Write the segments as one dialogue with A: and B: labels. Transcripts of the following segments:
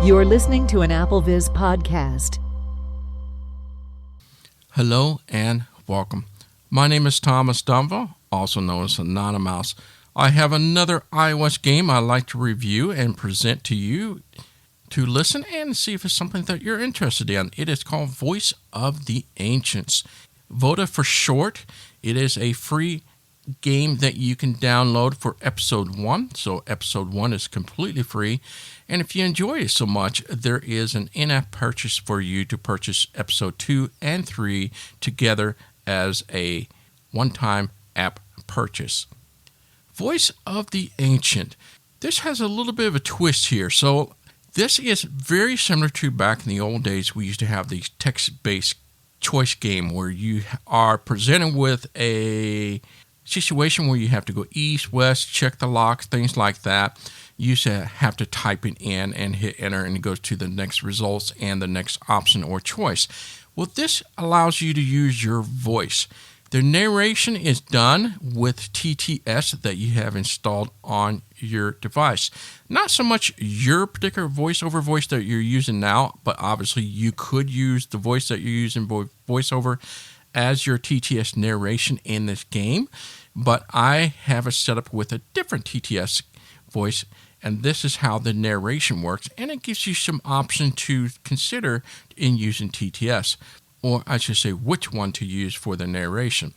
A: You're listening to an AppleViz podcast.
B: Hello and welcome. My name is Thomas Domville, also known as Anonymous. I have another iOS game I'd like to review and present to you to listen and see if it's something that you're interested in. It is called Voice of the Ancients. VODA for short. It is a free game that you can download for episode 1. So episode 1 is completely free. And if you enjoy it so much, there is an in-app purchase for you to purchase episode 2 and 3 together as a one-time app purchase. Voice of the Ancient. This has a little bit of a twist here. So this is very similar to back in the old days. We used to have these text-based choice game where you are presented with a situation where you have to go east, west, check the locks, things like that. You used to have to type it in and hit enter, and it goes to the next results and the next option or choice. Well, this allows you to use your voice. The narration is done with TTS that you have installed on your device. Not so much your particular voiceover voice that you're using now, but obviously you could use the voice that you're using voiceover as your TTS narration in this game. But I have it set up with a different TTS voice, and this is how the narration works, and it gives you some option to consider in using TTS. Or I should say which one to use for the narration.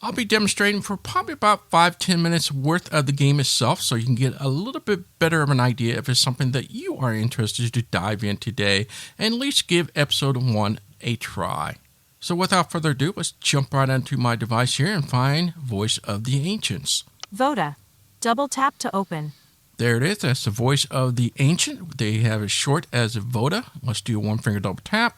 B: I'll be demonstrating for probably about 5-10 minutes worth of the game itself, so you can get a little bit better of an idea if it's something that you are interested to dive in today, and at least give episode 1 a try. So without further ado, let's jump right onto my device here and find Voice of the Ancients.
C: VODA. Double tap to open.
B: There it is. That's the Voice of the Ancient. They have it short as VODA. Let's do a one-finger double tap.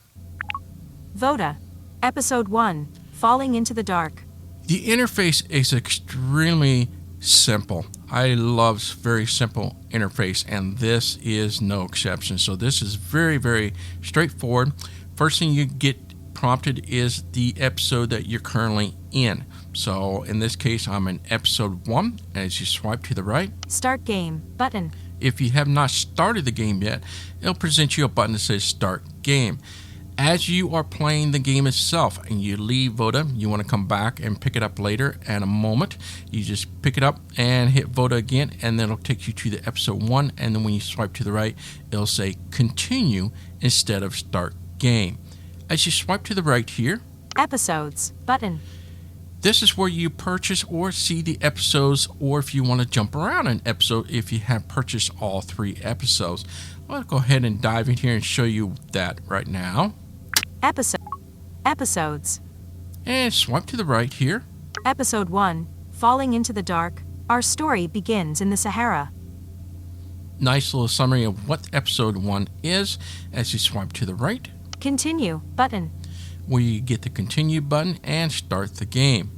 C: VODA. Episode 1. Falling into the Dark.
B: The interface is extremely simple. I love very simple interface, and this is no exception. So this is very, very straightforward. First thing you get prompted is the episode that you're currently in. So in this case, I'm in episode 1. As you swipe to the right,
C: Start Game button.
B: if you have not started the game yet, it'll present you a button that says Start Game. As you are playing the game itself and you leave VODA, you want to come back and pick it up later in a moment. You just pick it up and hit VODA again, and then it'll take you to the episode 1. And then when you swipe to the right, it'll say Continue instead of Start Game. As you swipe to the right here,
C: Episodes button.
B: this is where you purchase or see the episodes, or if you want to jump around an episode if you have purchased all 3 episodes. I'll go ahead and dive in here and show you that right now.
C: Episodes.
B: And swipe to the right here.
C: Episode 1. Falling into the Dark. Our story begins in the Sahara.
B: Nice little summary of what episode 1 is. As you swipe to the right,
C: Continue button.
B: where you get the continue button and start the game.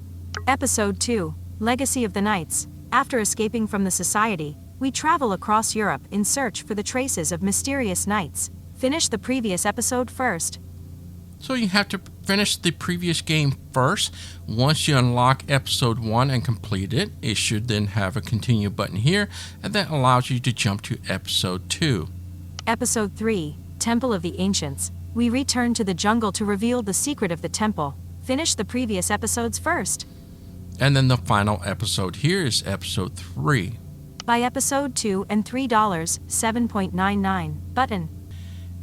C: Episode 2. Legacy of the Knights. After escaping from the society, we travel across Europe in search for the traces of mysterious knights. Finish the previous episode first.
B: So you have to finish the previous game first. Once you unlock episode 1 and complete it, it should then have a continue button here, and that allows you to jump to episode 2.
C: Episode 3. Temple of the Ancients. We return to the jungle to reveal the secret of the temple. Finish the previous episodes first.
B: And then the final episode here is episode 3.
C: By episode 2 and $3, 7.99 button.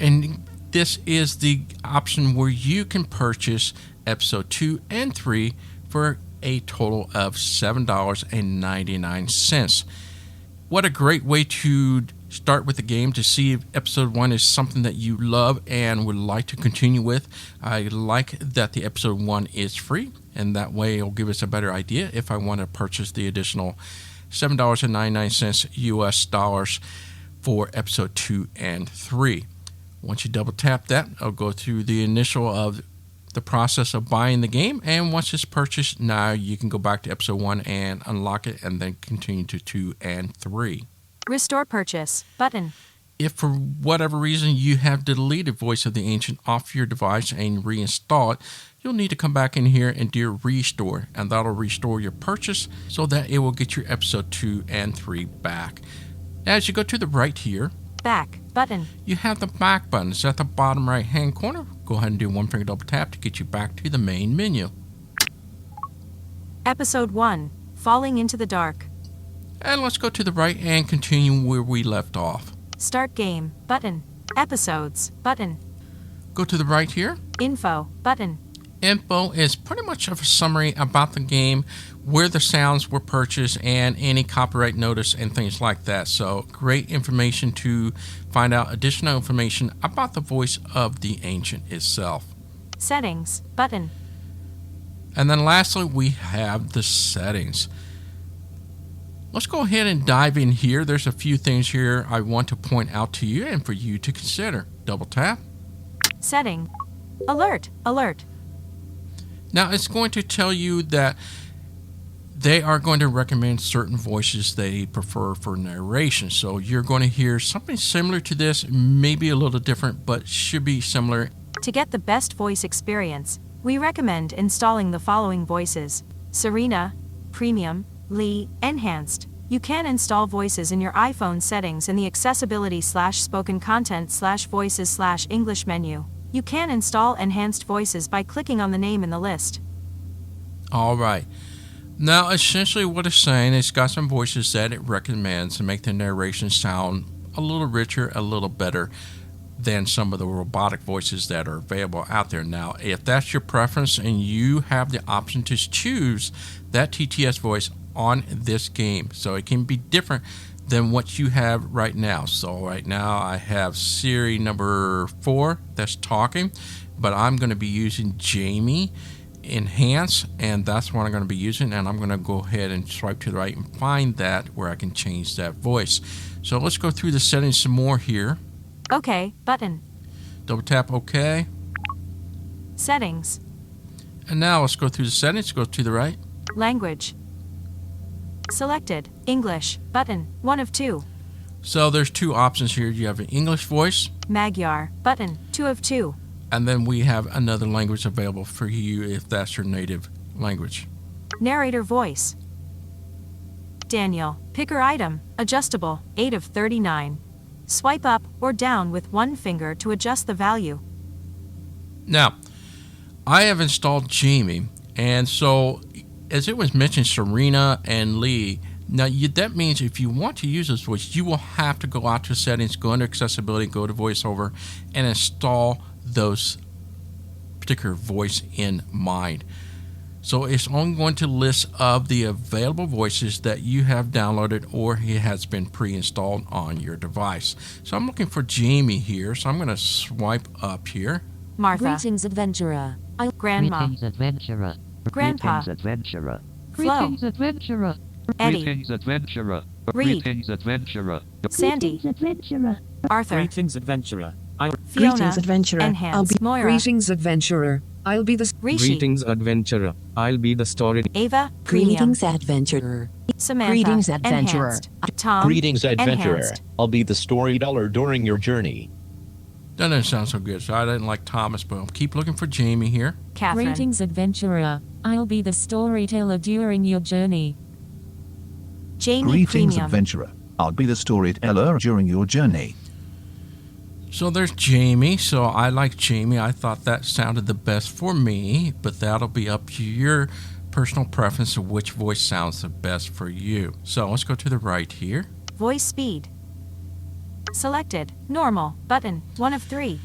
B: And this is the option where you can purchase episode 2 and 3 for a total of $7.99. What a great way to start with the game to see if episode 1 is something that you love and would like to continue with. I like that the episode 1 is free, and that way it'll give us a better idea if I want to purchase the additional $7.99 US dollars for episode 2 and 3. Once you double tap that, I'll go through the initial of the process of buying the game, and once it's purchased, now you can go back to episode 1 and unlock it, and then continue to 2 and 3.
C: Restore purchase button.
B: If for whatever reason you have deleted Voice of the Ancient off your device and reinstall it, you'll need to come back in here and do a restore, and that'll restore your purchase so that it will get your episode 2 and 3 back. As you go to the right here,
C: Back button.
B: You have the back button. It's at the bottom right-hand corner. Go ahead and do one finger double tap to get you back to the main menu.
C: Episode 1, Falling into the Dark.
B: And let's go to the right and continue where we left off.
C: Start game, button. Episodes, button.
B: Go to the right here.
C: Info, button.
B: Info is pretty much of a summary about the game, where the sounds were purchased, and any copyright notice and things like that. So great information to find out additional information about the voice of the ancient itself.
C: Settings, button.
B: And then lastly, we have the settings. Let's go ahead and dive in here. There's a few things here I want to point out to you and for you to consider. Double tap.
C: Setting. Alert, alert.
B: Now it's going to tell you that they are going to recommend certain voices they prefer for narration. So you're going to hear something similar to this, maybe a little different, but should be similar.
C: To get the best voice experience, we recommend installing the following voices: Serena, Premium, Lee, Enhanced. You can install voices in your iPhone settings in the accessibility/spoken content/voices/English menu. You can install enhanced voices by clicking on the name in the list.
B: All right. Now, essentially what it's saying, it's got some voices that it recommends to make the narration sound a little richer, a little better than some of the robotic voices that are available out there. Now, if that's your preference and you have the option to choose that TTS voice on this game, so it can be different than what you have right now. So right now I have Siri number 4 that's talking, but I'm going to be using Jamie Enhance, and that's what I'm going to be using, and I'm going to go ahead and swipe to the right and find that where I can change that voice. So let's go through the settings some more here.
C: OK, button.
B: Double tap OK.
C: Settings.
B: And now let's go through the settings. Go to the right.
C: Language. Selected. English, button. 1 of 2.
B: So there's 2 options here. You have an English voice.
C: Magyar, button. 2 of 2.
B: And then we have another language available for you if that's your native language.
C: Narrator voice. Daniel, picker item, adjustable, 8 of 39. Swipe up or down with one finger to adjust the value.
B: Now, I have installed Jamie, and so as it was mentioned, Serena and Lee. Now, that means if you want to use this voice, you will have to go out to settings, go under accessibility, go to voiceover, and install those particular voice in mind. So it's only going to list of the available voices that you have downloaded or it has been pre-installed on your device. So I'm looking for Jamie here, so I'm going to swipe up here.
C: Martha.
A: Greetings, adventurer.
C: Grandma.
D: Greetings, adventurer.
C: Grandpa.
D: Greetings, adventurer.
C: Flo.
D: Greetings, adventurer.
C: Eddie.
D: Greetings, adventurer.
C: Reed.
D: Greetings, adventurer.
C: Sandy.
E: adventurer.
C: Arthur.
E: Greetings, adventurer.
C: Fiona.
F: Greetings, adventurer.
C: Enhance. Moira.
F: Greetings, adventurer. I'll be the
C: Rishi.
E: Greetings, adventurer. I'll be the story.
C: Ava. Premium.
F: Greetings, adventurer.
C: Samantha.
F: Greetings, adventurer.
C: Enhanced. Tom.
G: Greetings, adventurer.
C: Enhanced.
G: I'll be the storyteller during your journey.
B: That doesn't sound so good, so I didn't like Thomas, but I'll keep looking for Jamie here.
C: Catherine.
H: Greetings, adventurer. I'll be the storyteller during your journey.
C: Jamie.
I: Greetings,
C: Premium.
I: adventurer. I'll be the storyteller during your journey.
B: So there's Jamie. So I like Jamie. I thought that sounded the best for me, but that'll be up to your personal preference of which voice sounds the best for you. So let's go to the right here.
C: Voice speed. Selected. Normal. Button. 1 of 3.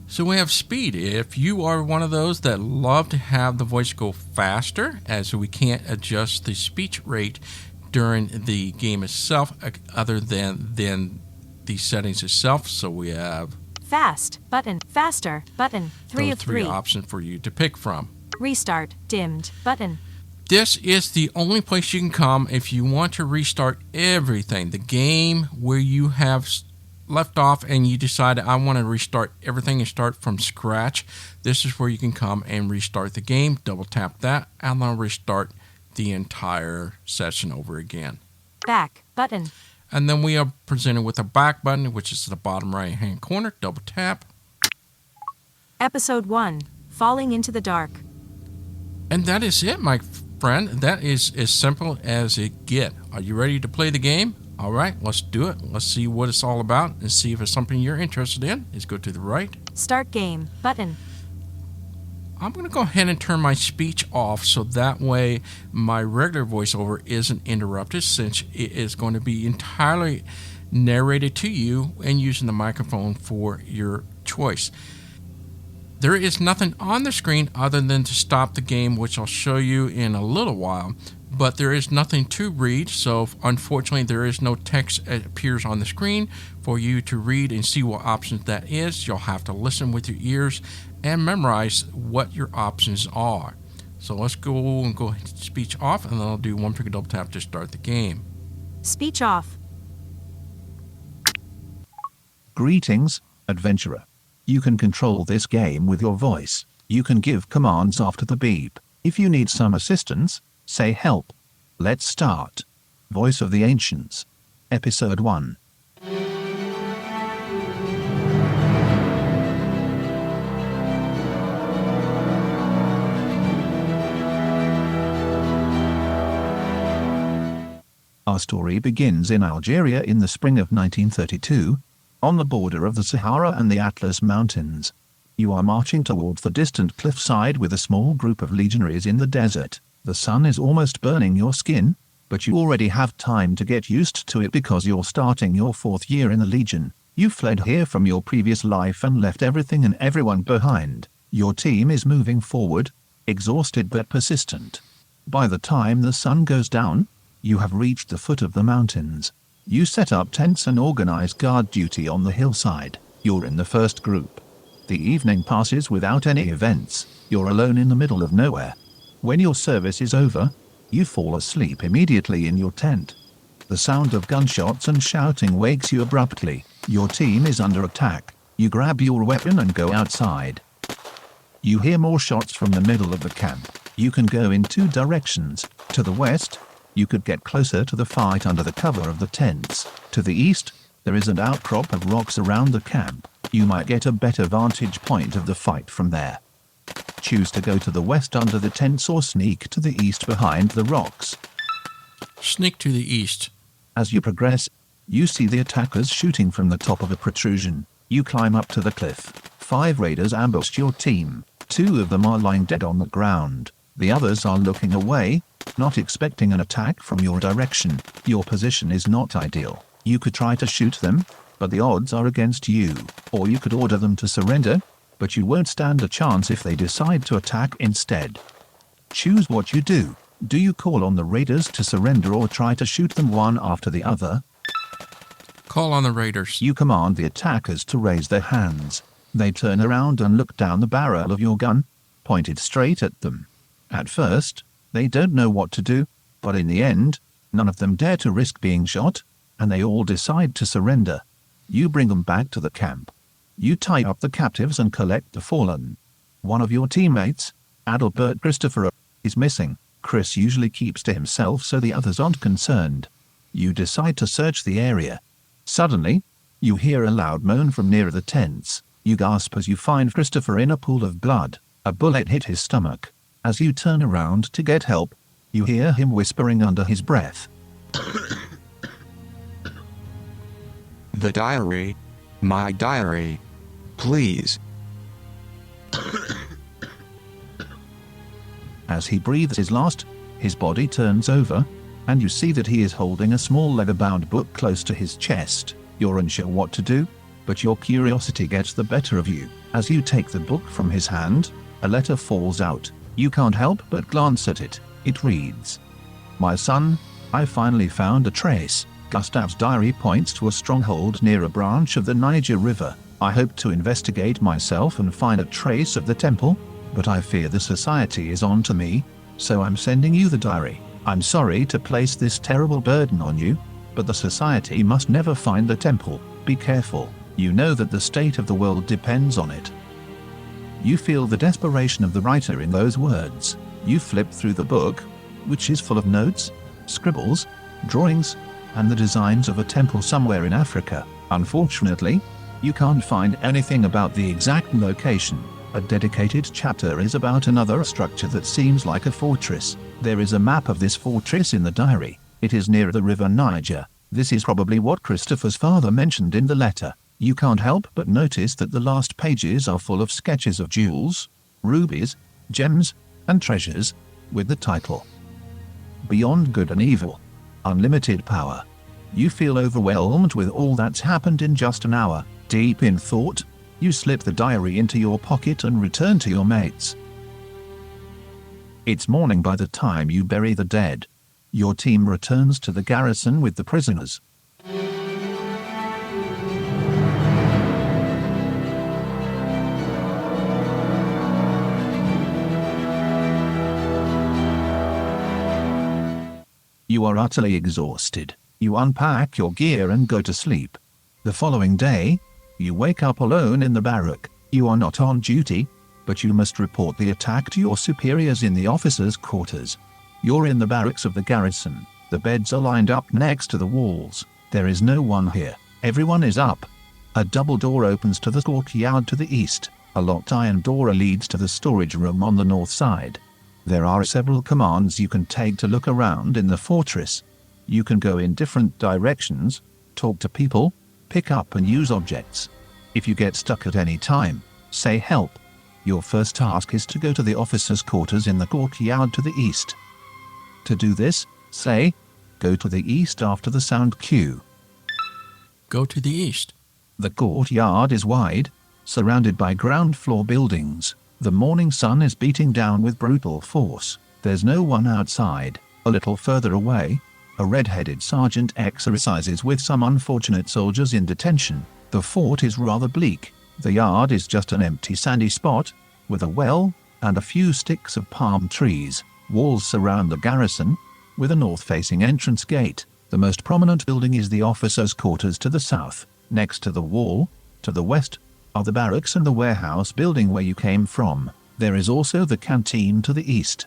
B: So we have speed. If you are one of those that love to have the voice go faster, as we can't adjust the speech rate during the game itself other than the settings itself. So we have
C: Fast. Button. Faster. Button. 3
B: those
C: of
B: 3
C: 3.
B: options for you to pick from.
C: Restart. Dimmed. Button.
B: This is the only place you can come if you want to restart everything. The game where you have left off and you decide I want to restart everything and start from scratch. This is where you can come and restart the game. Double tap that and then restart the entire session over again.
C: Back. Button.
B: And then we are presented with a back button, which is the bottom right hand corner. Double tap.
C: Episode 1. Falling into the Dark.
B: And that is it, my friend. That is as simple as it gets. Are you ready to play the game? All right, let's do it. Let's see what it's all about and see if it's something you're interested in. Let's go to the right.
C: Start game button.
B: I'm going to go ahead and turn my speech off so that way my regular voiceover isn't interrupted, since it is going to be entirely narrated to you and using the microphone for your choice. There is nothing on the screen other than to stop the game, which I'll show you in a little while, but there is nothing to read, so unfortunately there is no text that appears on the screen for you to read and see what options that is. You'll have to listen with your ears and memorize what your options are. So let's go and go speech off, and then I'll do one finger double tap to start the game.
C: Speech off.
I: Greetings, adventurer. You can control this game with your voice. You can give commands after the beep. If you need some assistance, say help. Let's start. Voice of the Ancients. Episode 1. Our story begins in Algeria in the spring of 1932, on the border of the Sahara and the Atlas Mountains. You are marching towards the distant cliffside with a small group of legionaries in the desert. The sun is almost burning your skin, but you already have time to get used to it because you're starting your 4th year in the Legion. You fled here from your previous life and left everything and everyone behind. Your team is moving forward, exhausted but persistent. By the time the sun goes down, you have reached the foot of the mountains. You set up tents and organize guard duty on the hillside. You're in the first group. The evening passes without any events. You're alone in the middle of nowhere. When your service is over, you fall asleep immediately in your tent. The sound of gunshots and shouting wakes you abruptly. Your team is under attack. You grab your weapon and go outside. You hear more shots from the middle of the camp. You can go in 2 directions. To the west, you could get closer to the fight under the cover of the tents. To the east, there is an outcrop of rocks around the camp. You might get a better vantage point of the fight from there. Choose to go to the west under the tents or sneak to the east behind the rocks.
B: Sneak to the east.
I: As you progress, you see the attackers shooting from the top of a protrusion. You climb up to the cliff. 5 raiders ambushed your team. 2 of them are lying dead on the ground. The others are looking away, not expecting an attack from your direction. Your position is not ideal. You could try to shoot them, but the odds are against you. Or you could order them to surrender, but you won't stand a chance if they decide to attack instead. Choose what you do. Do you call on the raiders to surrender or try to shoot them one after the other?
B: Call on the raiders.
I: You command the attackers to raise their hands. They turn around and look down the barrel of your gun, pointed straight at them. At first, they don't know what to do, but in the end, none of them dare to risk being shot, and they all decide to surrender. You bring them back to the camp. You tie up the captives and collect the fallen. One of your teammates, Adalbert Christopher, is missing. Chris usually keeps to himself so the others aren't concerned. You decide to search the area. Suddenly, you hear a loud moan from near the tents. You gasp as you find Christopher in a pool of blood. A bullet hit his stomach. As you turn around to get help, you hear him whispering under his breath.
J: The diary. My diary. Please.
I: As he breathes his last, his body turns over, and you see that he is holding a small leather-bound book close to his chest. You're unsure what to do, but your curiosity gets the better of you. As you take the book from his hand, a letter falls out. You can't help but glance at it. It reads, "My son, I finally found a trace." Gustav's diary points to a stronghold near a branch of the Niger River. "I hope to investigate myself and find a trace of the temple, but I fear the society is on to me, so I'm sending you the diary. I'm sorry to place this terrible burden on you, but the society must never find the temple. Be careful. You know that the state of the world depends on it." You feel the desperation of the writer in those words. You flip through the book, which is full of notes, scribbles, drawings, and the designs of a temple somewhere in Africa. Unfortunately, you can't find anything about the exact location. A dedicated chapter is about another structure that seems like a fortress. There is a map of this fortress in the diary. It is near the river Niger. This is probably what Christopher's father mentioned in the letter. You can't help but notice that the last pages are full of sketches of jewels, rubies, gems, and treasures, with the title Beyond Good and Evil. Unlimited Power. You feel overwhelmed with all that's happened in just an hour. Deep in thought, you slip the diary into your pocket and return to your mates. It's morning by the time you bury the dead. Your team returns to the garrison with the prisoners. You are utterly exhausted. You unpack your gear and go to sleep. The following day, you wake up alone in the barrack. You are not on duty, but you must report the attack to your superiors in the officers' quarters. You're in the barracks of the garrison. The beds are lined up next to the walls. There is no one here. Everyone is up. A double door opens to the courtyard to the east. A locked iron door leads to the storage room on the north side. There are several commands you can take to look around in the fortress. You can go in different directions, talk to people, pick up and use objects. If you get stuck at any time, say help. Your first task is to go to the officers' quarters in the courtyard to the east. To do this, say, go to the east after the sound cue.
B: Go to the east.
I: The courtyard is wide, surrounded by ground floor buildings. The morning sun is beating down with brutal force. There's no one outside. A little further away, a red-headed sergeant exercises with some unfortunate soldiers in detention. The fort is rather bleak. The yard is just an empty sandy spot, with a well and a few sticks of palm trees. Walls surround the garrison, with a north-facing entrance gate. The most prominent building is the officers' quarters to the south. Next to the wall, to the west, are the barracks and the warehouse building where you came from. There is also the canteen to the east.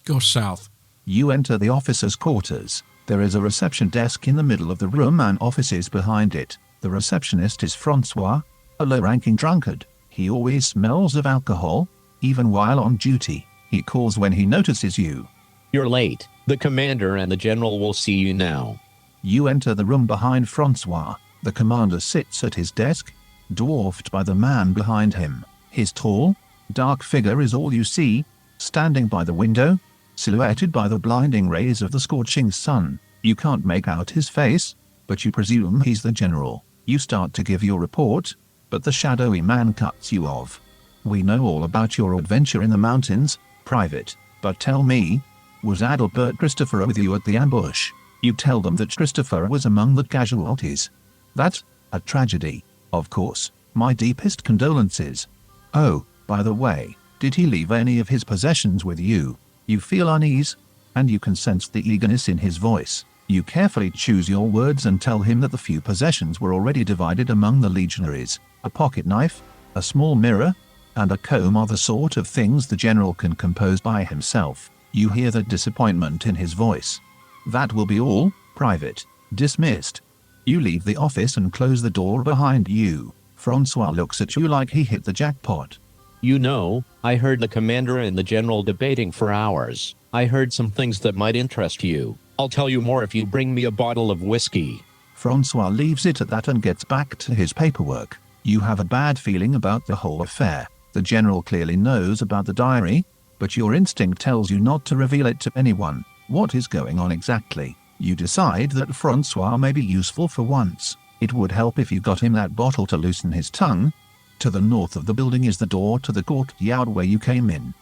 B: Go south.
I: You enter the officers' quarters. There is a reception desk in the middle of the room and offices behind it. The receptionist is Francois, a low-ranking drunkard. He always smells of alcohol, even while on duty. He calls when he notices you.
G: You're late. The commander and the general will see you now.
I: You enter the room behind Francois. The commander sits at his desk, dwarfed by the man behind him. His tall, dark figure is all you see, standing by the window, silhouetted by the blinding rays of the scorching sun. You can't make out his face, but you presume he's the general. You start to give your report, but the shadowy man cuts you off. We know all about your adventure in the mountains, Private, but tell me, was Adalbert Christopher with you at the ambush? You tell them that Christopher was among the casualties. That's a tragedy. Of course, my deepest condolences. Oh, by the way, did he leave any of his possessions with you? You feel unease, and you can sense the eagerness in his voice. You carefully choose your words and tell him that the few possessions were already divided among the legionaries. A pocket knife, a small mirror, and a comb are the sort of things the general can compose by himself. You hear the disappointment in his voice. That will be all, Private. Dismissed. You leave the office and close the door behind you. Francois looks at you like he hit the jackpot.
G: You know, I heard the commander and the general debating for hours. I heard some things that might interest you. I'll tell you more if you bring me a bottle of whiskey.
I: Francois leaves it at that and gets back to his paperwork. You have a bad feeling about the whole affair. The general clearly knows about the diary, but your instinct tells you not to reveal it to anyone. What is going on exactly? You decide that Francois may be useful for once. It would help if you got him that bottle to loosen his tongue. To the north of the building is the door to the courtyard where you came in.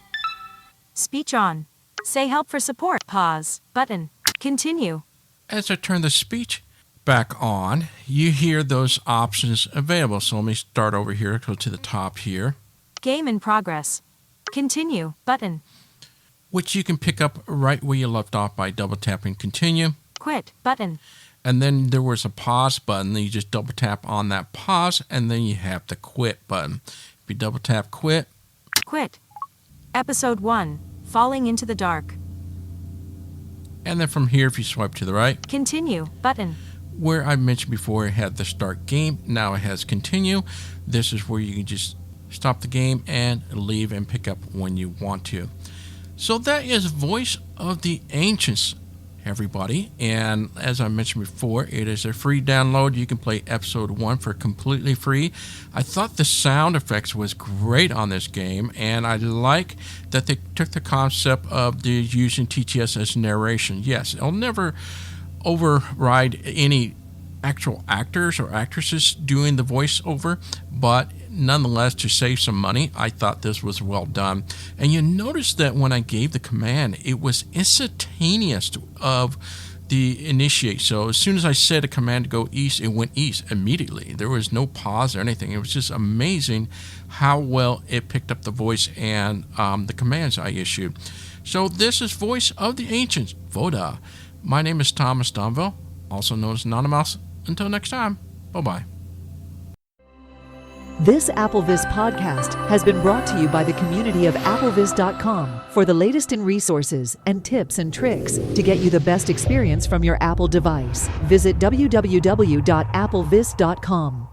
C: Speech on. Say help for support. Pause. Button. Continue.
B: As I turn the speech back on, you hear those options available. So let me start over here, go to the top here.
C: Game in progress. Continue. Button.
B: Which you can pick up right where you left off by double tapping continue.
C: Quit. Button.
B: And then there was a pause button. You just double tap on that pause, and then you have the quit button. If you double tap quit.
C: Quit. Episode 1. Falling into the dark.
B: And then from here, if you swipe to the right.
C: Continue. Button.
B: Where I mentioned before, it had the start game. Now it has continue. This is where you can just stop the game and leave and pick up when you want to. So that is Voice of the Ancients. everybody. And as I mentioned before, it is a free download. You can play episode 1 for completely free. I thought the sound effects was great on this game, and I like that they took the concept of using TTS as narration. Yes, it'll never override any actual actors or actresses doing the voiceover, but nonetheless, to save some money, I thought this was well done. And you notice that when I gave the command, it was instantaneous of the initiate. So as soon as I said a command to go east, it went east immediately. There was no pause or anything. It was just amazing how well it picked up the voice and the commands I issued. So this is Voice of the Ancients, Voda. My name is Thomas Domville, also known as Anonymous. Until next time, bye-bye.
A: This AppleVis podcast has been brought to you by the community of applevis.com for the latest in resources and tips and tricks to get you the best experience from your Apple device. Visit www.applevis.com.